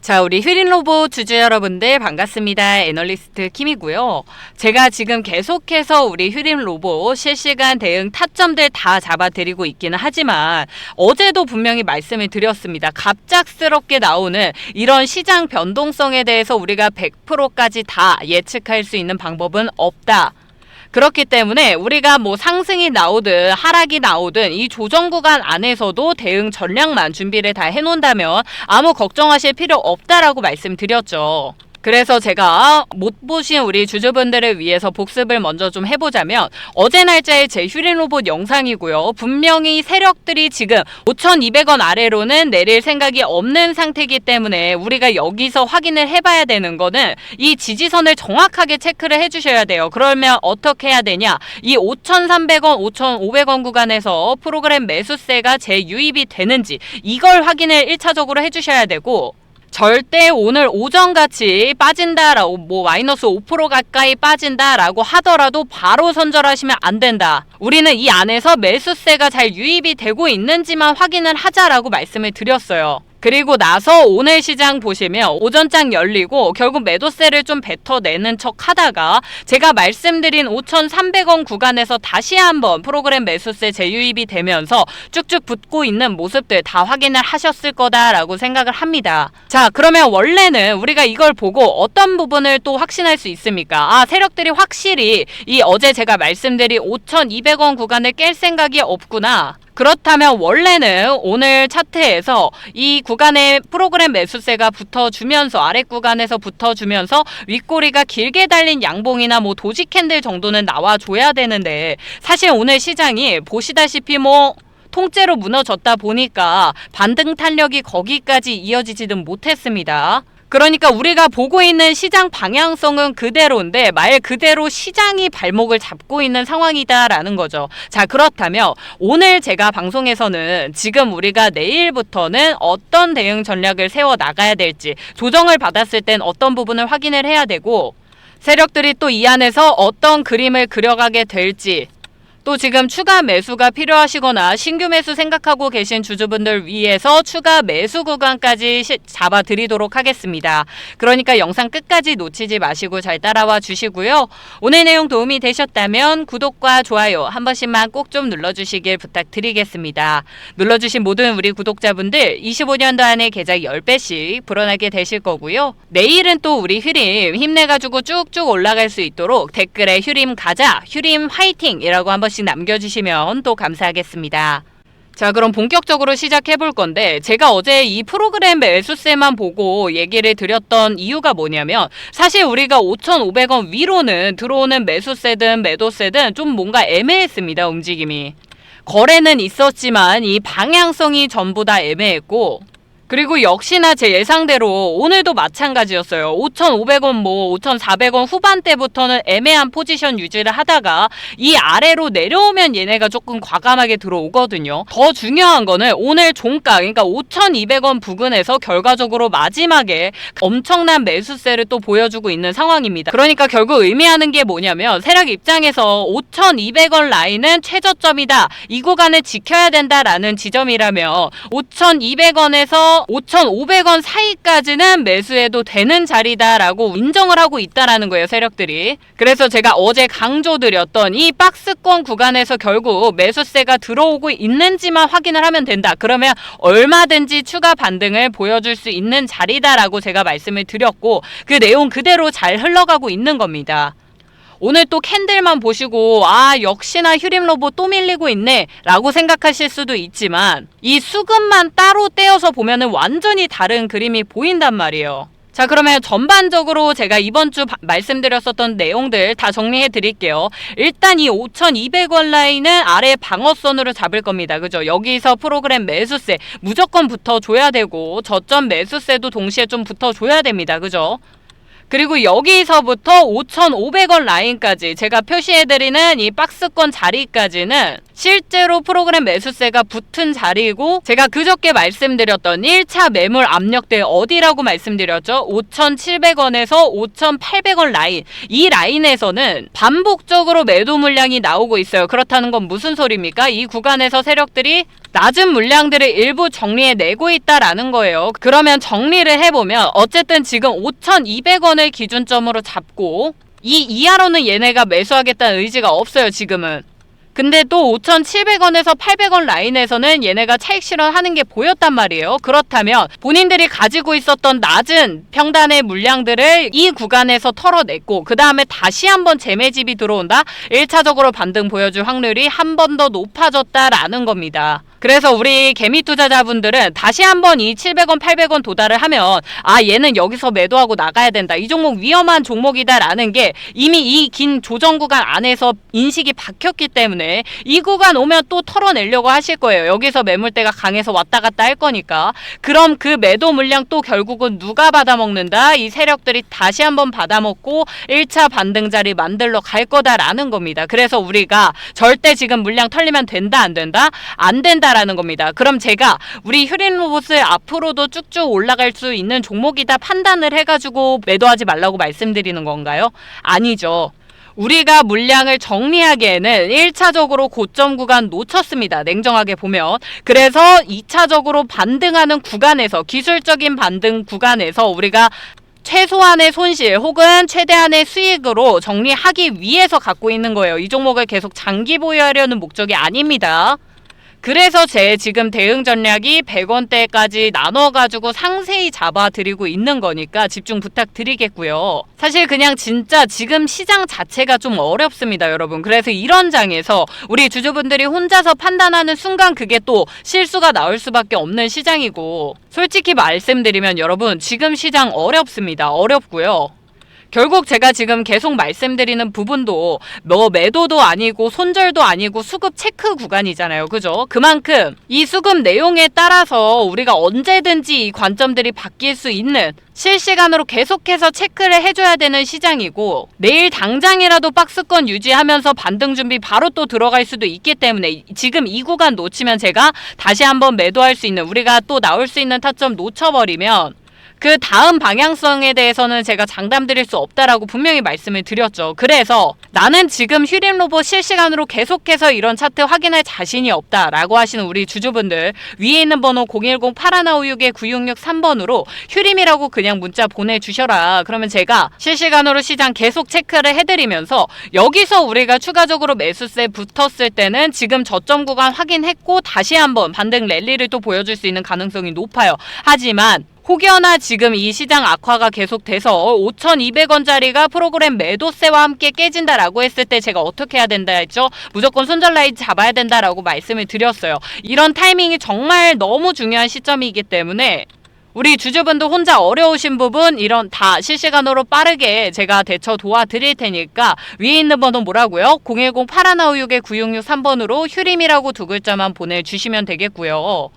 자, 우리 휴린로봇 주주 여러분들 반갑습니다. 애널리스트 킴이고요. 제가 지금 계속해서 우리 휴린로봇 실시간 대응 타점들 다 잡아드리고 있기는 하지만 어제도 분명히 말씀을 드렸습니다. 갑작스럽게 나오는 이런 시장 변동성에 대해서 우리가 100%까지 다 예측할 수 있는 방법은 없다. 그렇기 때문에 우리가 뭐 상승이 나오든 하락이 나오든 이 조정 구간 안에서도 대응 전략만 준비를 다 해놓는다면 아무 걱정하실 필요 없다라고 말씀드렸죠. 그래서 제가 못 보신 우리 주주분들을 위해서 복습을 먼저 좀 해보자면 어제 날짜의 제 휴린로봇 영상이고요. 분명히 세력들이 지금 5,200원 아래로는 내릴 생각이 없는 상태이기 때문에 우리가 여기서 확인을 해봐야 되는 거는 이 지지선을 정확하게 체크를 해주셔야 돼요. 그러면 어떻게 해야 되냐? 이 5,300원, 5,500원 구간에서 프로그램 매수세가 재유입이 되는지 이걸 확인을 1차적으로 해주셔야 되고 절대 오늘 오전같이 빠진다라고 뭐 마이너스 5% 가까이 빠진다라고 하더라도 바로 선절하시면 안 된다. 우리는 이 안에서 매수세가 잘 유입이 되고 있는지만 확인을 하자라고 말씀을 드렸어요. 그리고 나서 오늘 시장 보시면 오전장 열리고 결국 매도세를 좀 뱉어내는 척 하다가 제가 말씀드린 5,300원 구간에서 다시 한번 프로그램 매수세 재유입이 되면서 쭉쭉 붙고 있는 모습들 다 확인을 하셨을 거다라고 생각을 합니다. 자, 그러면 원래는 우리가 이걸 보고 어떤 부분을 또 확신할 수 있습니까? 세력들이 확실히 이 어제 제가 말씀드린 5,200원 구간을 깰 생각이 없구나. 그렇다면 원래는 오늘 차트에서 이 구간에 프로그램 매수세가 붙어주면서 아래 구간에서 붙어주면서 윗꼬리가 길게 달린 양봉이나 뭐 도지 캔들 정도는 나와줘야 되는데 사실 오늘 시장이 보시다시피 통째로 무너졌다 보니까 반등 탄력이 거기까지 이어지지는 못했습니다. 그러니까 우리가 보고 있는 시장 방향성은 그대로인데 말 그대로 시장이 발목을 잡고 있는 상황이다라는 거죠. 자, 그렇다면 오늘 제가 방송에서는 지금 우리가 내일부터는 어떤 대응 전략을 세워 나가야 될지 조정을 받았을 땐 어떤 부분을 확인을 해야 되고 세력들이 또 이 안에서 어떤 그림을 그려가게 될지 또 지금 추가 매수가 필요하시거나 신규 매수 생각하고 계신 주주분들 위해서 추가 매수 구간까지 잡아드리도록 하겠습니다. 그러니까 영상 끝까지 놓치지 마시고 잘 따라와 주시고요. 오늘 내용 도움이 되셨다면 구독과 좋아요 한 번씩만 꼭 좀 눌러주시길 부탁드리겠습니다. 눌러주신 모든 우리 구독자분들 25년도 안에 계좌 10배씩 불어나게 되실 거고요. 내일은 또 우리 휴림 힘내가지고 쭉쭉 올라갈 수 있도록 댓글에 휴림 가자, 휴림 화이팅이라고 한 번씩 남겨주시면 또 감사하겠습니다. 자, 그럼 본격적으로 시작해 볼 건데 제가 어제 이 프로그램 매수세만 보고 얘기를 드렸던 이유가 뭐냐면 사실 우리가 5,500원 위로는 들어오는 매수세든 매도세든 좀 뭔가 애매했습니다. 움직임이. 거래는 있었지만 이 방향성이 전부 다 애매했고 그리고 역시나 제 예상대로 오늘도 마찬가지였어요. 5,500원 5,400원 후반대부터는 애매한 포지션 유지를 하다가 이 아래로 내려오면 얘네가 조금 과감하게 들어오거든요. 더 중요한 거는 오늘 종가 그러니까 5,200원 부근에서 결과적으로 마지막에 엄청난 매수세를 또 보여주고 있는 상황입니다. 그러니까 결국 의미하는 게 뭐냐면 세력 입장에서 5,200원 라인은 최저점이다. 이 구간을 지켜야 된다라는 지점이라면 5,200원에서 5,500원 사이까지는 매수해도 되는 자리다라고 인정을 하고 있다라는 거예요, 세력들이. 그래서 제가 어제 강조드렸던 이 박스권 구간에서 결국 매수세가 들어오고 있는지만 확인을 하면 된다. 그러면 얼마든지 추가 반등을 보여줄 수 있는 자리다라고 제가 말씀을 드렸고 그 내용 그대로 잘 흘러가고 있는 겁니다. 오늘 또 캔들만 보시고 역시나 휴림로봇 또 밀리고 있네 라고 생각하실 수도 있지만 이 수급만 따로 떼어서 보면은 완전히 다른 그림이 보인단 말이에요. 자, 그러면 전반적으로 제가 이번 주 말씀드렸었던 내용들 다 정리해 드릴게요. 일단 이 5,200원 라인은 아래 방어선으로 잡을 겁니다. 그죠? 여기서 프로그램 매수세 무조건 붙어줘야 되고 저점 매수세도 동시에 좀 붙어줘야 됩니다. 그죠? 그리고 여기서부터 5,500원 라인까지 제가 표시해드리는 이 박스권 자리까지는 실제로 프로그램 매수세가 붙은 자리이고 제가 그저께 말씀드렸던 1차 매물 압력대 어디라고 말씀드렸죠? 5,700원에서 5,800원 라인. 이 라인에서는 반복적으로 매도 물량이 나오고 있어요. 그렇다는 건 무슨 소리입니까? 이 구간에서 세력들이 낮은 물량들을 일부 정리해내고 있다라는 거예요. 그러면 정리를 해보면 어쨌든 지금 5,200원을 기준점으로 잡고 이 이하로는 얘네가 매수하겠다는 의지가 없어요, 지금은. 근데 또 5,700원에서 800원 라인에서는 얘네가 차익 실현하는 게 보였단 말이에요. 그렇다면 본인들이 가지고 있었던 낮은 평단의 물량들을 이 구간에서 털어냈고 그 다음에 다시 한번 재매집이 들어온다? 1차적으로 반등 보여줄 확률이 한 번 더 높아졌다라는 겁니다. 그래서 우리 개미 투자자분들은 다시 한번 이 700원, 800원 도달을 하면 아 얘는 여기서 매도하고 나가야 된다. 이 종목 위험한 종목이다라는 게 이미 이 긴 조정 구간 안에서 인식이 박혔기 때문에 이 구간 오면 또 털어내려고 하실 거예요. 여기서 매물대가 강해서 왔다 갔다 할 거니까. 그럼 그 매도 물량 또 결국은 누가 받아먹는다? 이 세력들이 다시 한번 받아먹고 1차 반등 자리 만들러 갈 거다라는 겁니다. 그래서 우리가 절대 지금 물량 털리면 된다 안 된다? 안 된다 라는 겁니다. 그럼 제가 우리 휴림로봇을 앞으로도 쭉쭉 올라갈 수 있는 종목이다 판단을 해가지고 매도하지 말라고 말씀드리는 건가요? 아니죠. 우리가 물량을 정리하기에는 1차적으로 고점 구간 놓쳤습니다. 냉정하게 보면. 그래서 2차적으로 반등하는 구간에서 기술적인 반등 구간에서 우리가 최소한의 손실 혹은 최대한의 수익으로 정리하기 위해서 갖고 있는 거예요. 이 종목을 계속 장기 보유하려는 목적이 아닙니다. 그래서 제 지금 대응 전략이 100원대까지 나눠가지고 상세히 잡아드리고 있는 거니까 집중 부탁드리겠고요. 사실 그냥 진짜 지금 시장 자체가 좀 어렵습니다, 여러분. 그래서 이런 장에서 우리 주주분들이 혼자서 판단하는 순간 그게 또 실수가 나올 수밖에 없는 시장이고 솔직히 말씀드리면 여러분 지금 시장 어렵습니다. 어렵고요. 결국 제가 지금 계속 말씀드리는 부분도 뭐 매도도 아니고 손절도 아니고 수급 체크 구간이잖아요. 그죠? 그만큼 이 수급 내용에 따라서 우리가 언제든지 이 관점들이 바뀔 수 있는 실시간으로 계속해서 체크를 해줘야 되는 시장이고 내일 당장이라도 박스권 유지하면서 반등 준비 바로 또 들어갈 수도 있기 때문에 지금 이 구간 놓치면 제가 다시 한번 매도할 수 있는 우리가 또 나올 수 있는 타점 놓쳐버리면 그 다음 방향성에 대해서는 제가 장담 드릴 수 없다라고 분명히 말씀을 드렸죠. 그래서 나는 지금 휴림로봇 실시간으로 계속해서 이런 차트 확인할 자신이 없다라고 하시는 우리 주주분들 위에 있는 번호 010-8156-9663번으로 휴림이라고 그냥 문자 보내주셔라. 그러면 제가 실시간으로 시장 계속 체크를 해드리면서 여기서 우리가 추가적으로 매수세 붙었을 때는 지금 저점 구간 확인했고 다시 한번 반등 랠리를 또 보여줄 수 있는 가능성이 높아요. 하지만 혹여나 지금 이 시장 악화가 계속돼서 5,200원짜리가 프로그램 매도세와 함께 깨진다라고 했을 때 제가 어떻게 해야 된다 했죠? 무조건 손절 라인 잡아야 된다라고 말씀을 드렸어요. 이런 타이밍이 정말 너무 중요한 시점이기 때문에 우리 주주분들 혼자 어려우신 부분 이런 다 실시간으로 빠르게 제가 대처 도와드릴 테니까 위에 있는 번호 뭐라고요? 010-8156-9663번으로 휴림이라고 두 글자만 보내주시면 되겠고요.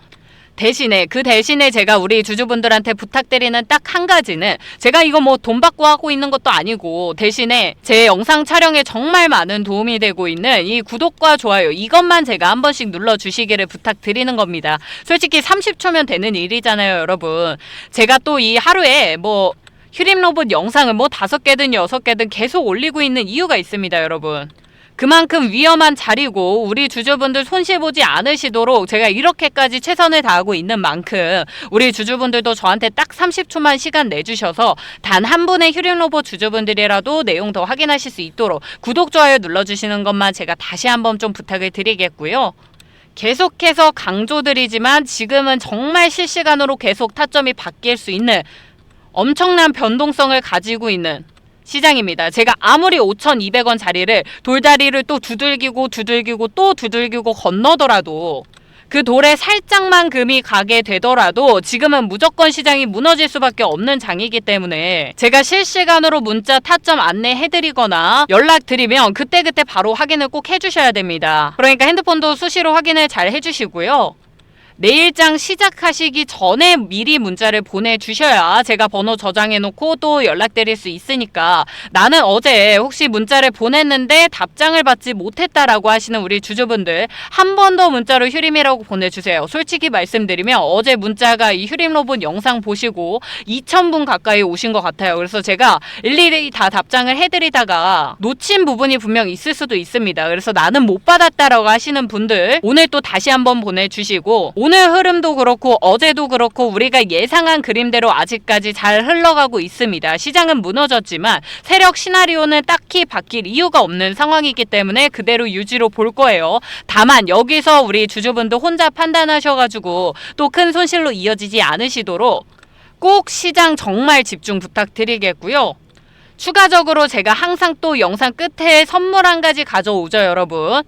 대신에 제가 우리 주주분들한테 부탁드리는 딱 한 가지는 제가 이거 뭐 돈 받고 하고 있는 것도 아니고 대신에 제 영상 촬영에 정말 많은 도움이 되고 있는 이 구독과 좋아요 이것만 제가 한 번씩 눌러주시기를 부탁드리는 겁니다. 솔직히 30초면 되는 일이잖아요, 여러분. 제가 또 이 하루에 뭐 휴림로봇 영상을 뭐 5개든 6개든 계속 올리고 있는 이유가 있습니다, 여러분. 그만큼 위험한 자리고 우리 주주분들 손실 보지 않으시도록 제가 이렇게까지 최선을 다하고 있는 만큼 우리 주주분들도 저한테 딱 30초만 시간 내주셔서 단 한 분의 휴림로봇 주주분들이라도 내용 더 확인하실 수 있도록 구독, 좋아요 눌러주시는 것만 제가 다시 한번 좀 부탁을 드리겠고요. 계속해서 강조드리지만 지금은 정말 실시간으로 계속 타점이 바뀔 수 있는 엄청난 변동성을 가지고 있는 시장입니다. 제가 아무리 5,200원 자리를 돌다리를 또 두들기고 또 두들기고 건너더라도 그 돌에 살짝만 금이 가게 되더라도 지금은 무조건 시장이 무너질 수밖에 없는 장이기 때문에 제가 실시간으로 문자 타점 안내해드리거나 연락드리면 그때그때 바로 확인을 꼭 해주셔야 됩니다. 그러니까 핸드폰도 수시로 확인을 잘 해주시고요. 내일장 시작하시기 전에 미리 문자를 보내주셔야 제가 번호 저장해놓고 또 연락드릴 수 있으니까, 나는 어제 혹시 문자를 보냈는데 답장을 받지 못했다라고 하시는 우리 주주분들 한 번 더 문자로 휴림이라고 보내주세요. 솔직히 말씀드리면 어제 문자가 이 휴림 로봇 영상 보시고 2,000분 가까이 오신 것 같아요. 그래서 제가 일일이 다 답장을 해드리다가 놓친 부분이 분명 있을 수도 있습니다. 그래서 나는 못 받았다라고 하시는 분들 오늘 또 다시 한번 보내주시고, 오늘 흐름도 그렇고 어제도 그렇고 우리가 예상한 그림대로 아직까지 잘 흘러가고 있습니다. 시장은 무너졌지만 세력 시나리오는 딱히 바뀔 이유가 없는 상황이기 때문에 그대로 유지로 볼 거예요. 다만 여기서 우리 주주분들 혼자 판단하셔가지고 또 큰 손실로 이어지지 않으시도록 꼭 시장 정말 집중 부탁드리겠고요. 추가적으로 제가 항상 또 영상 끝에 선물 한 가지 가져오죠, 여러분.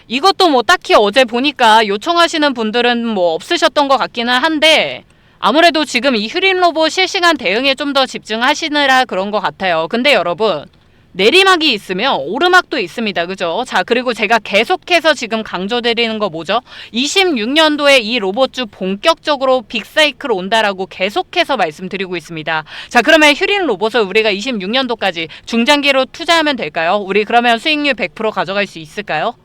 이것도 뭐 딱히 어제 보니까 요청하시는 분들은 뭐 없으셨던 것 같기는 한데, 아무래도 지금 이 휴림 로봇 실시간 대응에 좀 더 집중하시느라 그런 것 같아요. 근데 여러분, 내리막이 있으면 오르막도 있습니다. 그죠? 자, 그리고 제가 계속해서 지금 강조드리는 거 뭐죠? 26년도에 이 로봇주 본격적으로 빅사이클 온다라고 계속해서 말씀드리고 있습니다. 자, 그러면 휴림 로봇을 우리가 26년도까지 중장기로 투자하면 될까요? 우리 그러면 수익률 100% 가져갈 수 있을까요?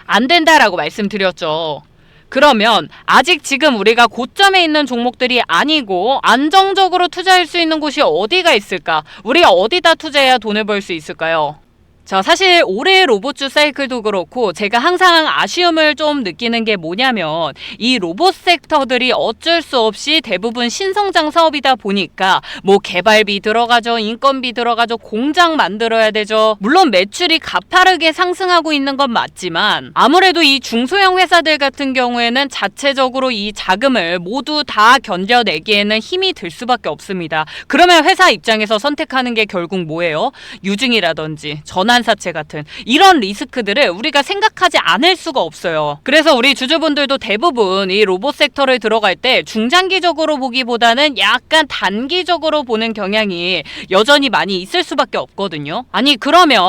안 된다라고 말씀드렸죠. 그러면 아직 지금 우리가 고점에 있는 종목들이 아니고 안정적으로 투자할 수 있는 곳이 어디가 있을까? 우리가 어디다 투자해야 돈을 벌 수 있을까요? 자, 사실 올해 로봇주 사이클도 그렇고 제가 항상 아쉬움을 좀 느끼는 게 뭐냐면, 이 로봇 섹터들이 어쩔 수 없이 대부분 신성장 사업이다 보니까 뭐 개발비 들어가죠, 인건비 들어가죠, 공장 만들어야 되죠. 물론 매출이 가파르게 상승하고 있는 건 맞지만 아무래도 이 중소형 회사들 같은 경우에는 자체적으로 이 자금을 모두 다 견뎌내기에는 힘이 들 수밖에 없습니다. 그러면 회사 입장에서 선택하는 게 결국 뭐예요? 유증이라든지 전환사채 같은 이런 리스크들을 우리가 생각하지 않을 수가 없어요. 그래서 우리 주주분들도 대부분 이 로봇 섹터를 들어갈 때 중장기적으로 보기보다는 약간 단기적으로 보는 경향이 여전히 많이 있을 수밖에 없거든요. 아니 그러면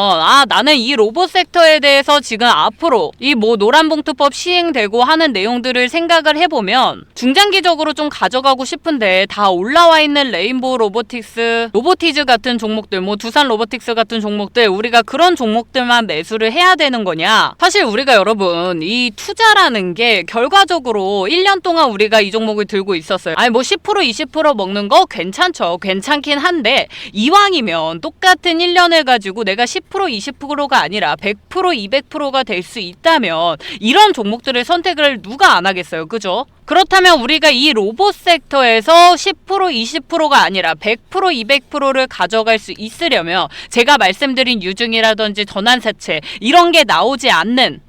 나는 이 로봇 섹터에 대해서 지금 앞으로 이 뭐 노란봉투법 시행되고 하는 내용들을 생각을 해보면 중장기적으로 좀 가져가고 싶은데 다 올라와 있는 레인보우 로보틱스, 로보티즈 같은 종목들, 뭐 두산 로보틱스 같은 종목들, 우리가 그런 종목들만 매수를 해야 되는 거냐? 사실 우리가 여러분 이 투자라는 게 결과적으로 1년 동안 우리가 이 종목을 들고 있었어요. 아니 뭐 10% 20% 먹는 거 괜찮죠. 괜찮긴 한데 이왕이면 똑같은 1년을 가지고 내가 10% 20%가 아니라 100% 200%가 될 수 있다면 이런 종목들을 선택을 누가 안 하겠어요. 그죠? 그렇다면 우리가 이 로봇 섹터에서 10% 20%가 아니라 100% 200%를 가져갈 수 있으려면 제가 말씀드린 유증이라든지 전환사채 이런 게 나오지 않는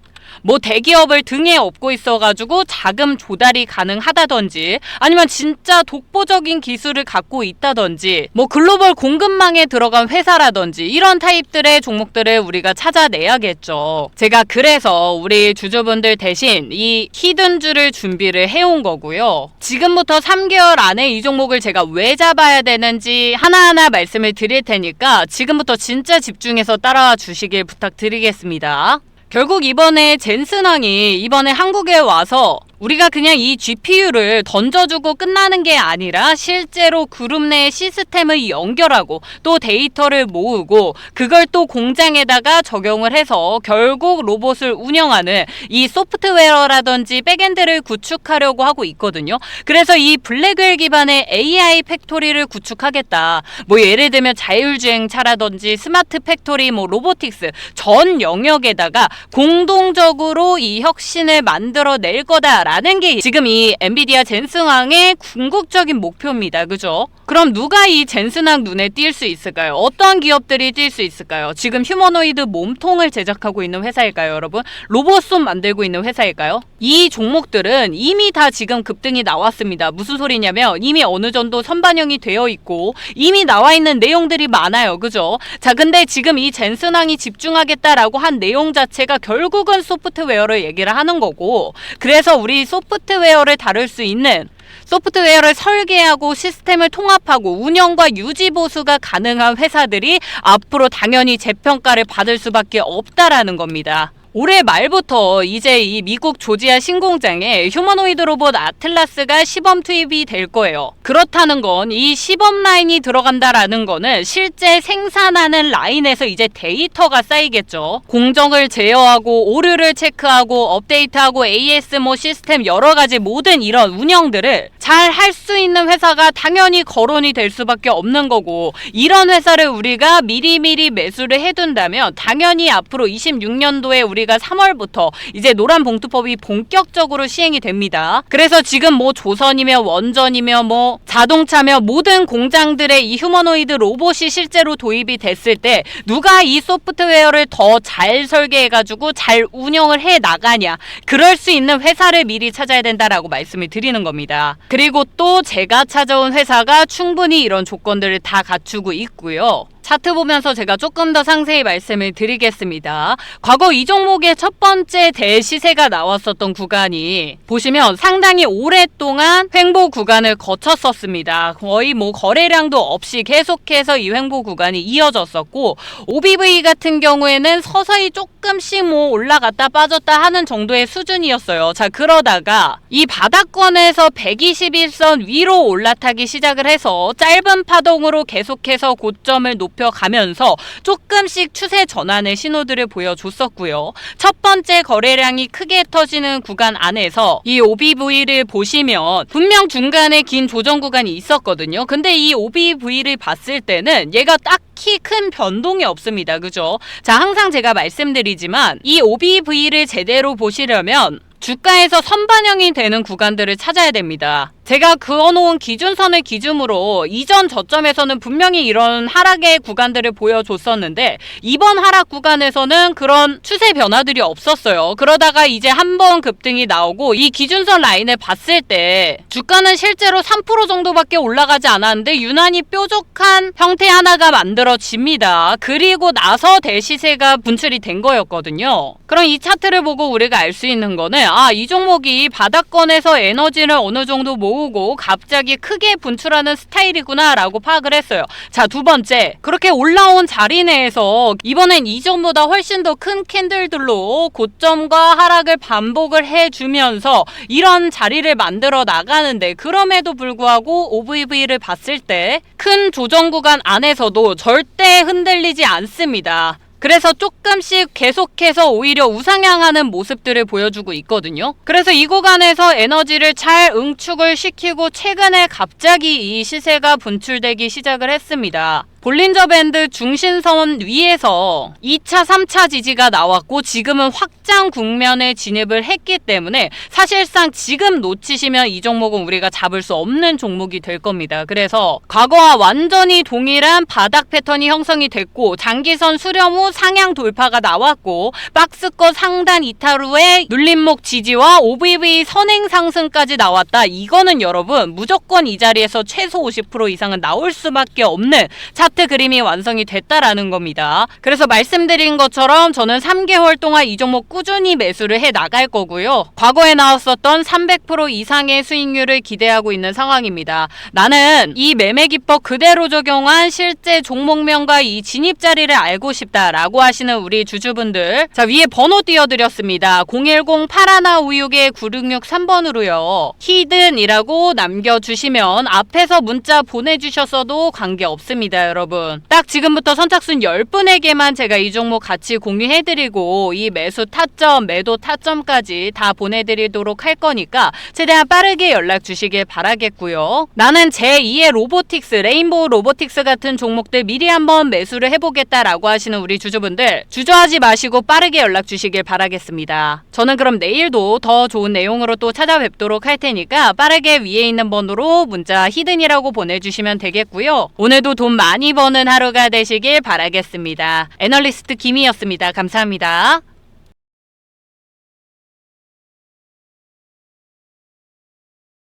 뭐 대기업을 등에 업고 있어가지고 자금 조달이 가능하다든지 아니면 진짜 독보적인 기술을 갖고 있다든지 뭐 글로벌 공급망에 들어간 회사라든지 이런 타입들의 종목들을 우리가 찾아내야겠죠. 제가 그래서 우리 주주분들 대신 이 히든주를 준비를 해온 거고요. 지금부터 3개월 안에 이 종목을 제가 왜 잡아야 되는지 하나하나 말씀을 드릴 테니까 지금부터 진짜 집중해서 따라와 주시길 부탁드리겠습니다. 결국 이번에 젠슨왕이 이번에 한국에 와서 우리가 그냥 이 GPU를 던져주고 끝나는 게 아니라 실제로 그룹 내 시스템을 연결하고 또 데이터를 모으고 그걸 또 공장에다가 적용을 해서 결국 로봇을 운영하는 이 소프트웨어라든지 백엔드를 구축하려고 하고 있거든요. 그래서 이 블랙웰 기반의 AI 팩토리를 구축하겠다. 뭐 예를 들면 자율주행차라든지 스마트 팩토리, 뭐 로보틱스 전 영역에다가 공동적으로 이 혁신을 만들어낼 거다. 라는 게 지금 이 엔비디아 젠슨왕의 궁극적인 목표입니다. 그죠? 그럼 누가 이 젠슨왕 눈에 띌 수 있을까요? 어떤 기업들이 띌 수 있을까요? 지금 휴머노이드 몸통을 제작하고 있는 회사일까요, 여러분? 로봇손 만들고 있는 회사일까요? 이 종목들은 이미 다 지금 급등이 나왔습니다. 무슨 소리냐면 이미 어느 정도 선반영이 되어 있고 이미 나와 있는 내용들이 많아요. 그죠? 자, 근데 지금 이 젠슨왕이 집중하겠다라고 한 내용 자체가 결국은 소프트웨어를 얘기를 하는 거고, 그래서 우리 소프트웨어를 다룰 수 있는 소프트웨어를 설계하고 시스템을 통합하고 운영과 유지 보수가 가능한 회사들이 앞으로 당연히 재평가를 받을 수밖에 없다라는 겁니다. 올해 말부터 이제 이 미국 조지아 신공장에 휴머노이드 로봇 아틀라스가 시범 투입이 될 거예요. 그렇다는 건 이 시범 라인이 들어간다라는 거는 실제 생산하는 라인에서 이제 데이터가 쌓이겠죠. 공정을 제어하고 오류를 체크하고 업데이트하고 AS 시스템 여러 가지 모든 이런 운영들을 잘 할 수 있는 회사가 당연히 거론이 될 수밖에 없는 거고, 이런 회사를 우리가 미리미리 매수를 해둔다면 당연히 앞으로 26년도에 우리가 3월부터 이제 노란 봉투법이 본격적으로 시행이 됩니다. 그래서 지금 조선이며 원전이며 자동차며 모든 공장들의 이 휴머노이드 로봇이 실제로 도입이 됐을 때 누가 이 소프트웨어를 더 잘 설계해가지고 잘 운영을 해 나가냐, 그럴 수 있는 회사를 미리 찾아야 된다라고 말씀을 드리는 겁니다. 그리고 또 제가 찾아온 회사가 충분히 이런 조건들을 다 갖추고 있고요. 차트 보면서 제가 조금 더 상세히 말씀을 드리겠습니다. 과거 이 종목의 첫 번째 대시세가 나왔었던 구간이 보시면 상당히 오랫동안 횡보 구간을 거쳤었습니다. 거의 거래량도 없이 계속해서 이 횡보 구간이 이어졌었고, OBV 같은 경우에는 서서히 조금씩 올라갔다 빠졌다 하는 정도의 수준이었어요. 자, 그러다가 이 바닥권에서 121선 위로 올라타기 시작을 해서 짧은 파동으로 계속해서 고점을 높여가면서 조금씩 추세 전환의 신호들을 보여줬었고요. 첫 번째 거래량이 크게 터지는 구간 안에서 이 OBV를 보시면 분명 중간에 긴 조정 구간이 있었거든요. 근데 이 OBV를 봤을 때는 얘가 딱히 큰 변동이 없습니다. 그죠? 자, 항상 제가 말씀드리지만 이 OBV를 제대로 보시려면 주가에서 선반영이 되는 구간들을 찾아야 됩니다. 제가 그어놓은 기준선을 기준으로 이전 저점에서는 분명히 이런 하락의 구간들을 보여줬었는데 이번 하락 구간에서는 그런 추세 변화들이 없었어요. 그러다가 이제 한번 급등이 나오고 이 기준선 라인을 봤을 때 주가는 실제로 3% 정도밖에 올라가지 않았는데 유난히 뾰족한 형태 하나가 만들어집니다. 그리고 나서 대시세가 분출이 된 거였거든요. 그럼 이 차트를 보고 우리가 알 수 있는 거는 이 종목이 바닥권에서 에너지를 어느 정도 모으고 갑자기 크게 분출하는 스타일이구나 라고 파악을 했어요. 자, 두 번째, 그렇게 올라온 자리 내에서 이번엔 이전보다 훨씬 더 큰 캔들들로 고점과 하락을 반복을 해주면서 이런 자리를 만들어 나가는데, 그럼에도 불구하고 OVV를 봤을 때 큰 조정 구간 안에서도 절대 흔들리지 않습니다. 그래서 조금씩 계속해서 오히려 우상향하는 모습들을 보여주고 있거든요. 그래서 이 구간에서 에너지를 잘 응축을 시키고 최근에 갑자기 이 시세가 분출되기 시작을 했습니다. 볼린저 밴드 중심선 위에서 2차, 3차 지지가 나왔고 지금은 확장 국면에 진입을 했기 때문에 사실상 지금 놓치시면 이 종목은 우리가 잡을 수 없는 종목이 될 겁니다. 그래서 과거와 완전히 동일한 바닥 패턴이 형성이 됐고 장기선 수렴 후 상향 돌파가 나왔고 박스권 상단 이탈 후에 눌림목 지지와 OBV 선행 상승까지 나왔다. 이거는 여러분 무조건 이 자리에서 최소 50% 이상은 나올 수밖에 없는 차트 그림이 완성이 됐다라는 겁니다. 그래서 말씀드린 것처럼 저는 3개월 동안 이 종목 꾸준히 매수를 해 나갈 거고요. 과거에 나왔었던 300% 이상의 수익률을 기대하고 있는 상황입니다. 나는 이 매매 기법 그대로 적용한 실제 종목명과 이 진입 자리를 알고 싶다라고 하시는 우리 주주분들, 자, 위에 번호 띄워드렸습니다. 010-8156-9663번으로요. 히든이라고 남겨주시면 앞에서 문자 보내주셨어도 관계없습니다, 여러분. 딱 지금부터 선착순 10분에게만 제가 이 종목 같이 공유해드리고 이 매수 타점, 매도 타점까지 다 보내드리도록 할 거니까 최대한 빠르게 연락 주시길 바라겠고요. 나는 제2의 로보틱스, 레인보우 로보틱스 같은 종목들 미리 한번 매수를 해보겠다라고 하시는 우리 주주분들 주저하지 마시고 빠르게 연락 주시길 바라겠습니다. 저는 그럼 내일도 더 좋은 내용으로 또 찾아뵙도록 할 테니까 빠르게 위에 있는 번호로 문자 히든이라고 보내주시면 되겠고요. 오늘도 돈 많이 버는 하루가 되시길 바라겠습니다. 애널리스트 김이었습니다. 감사합니다.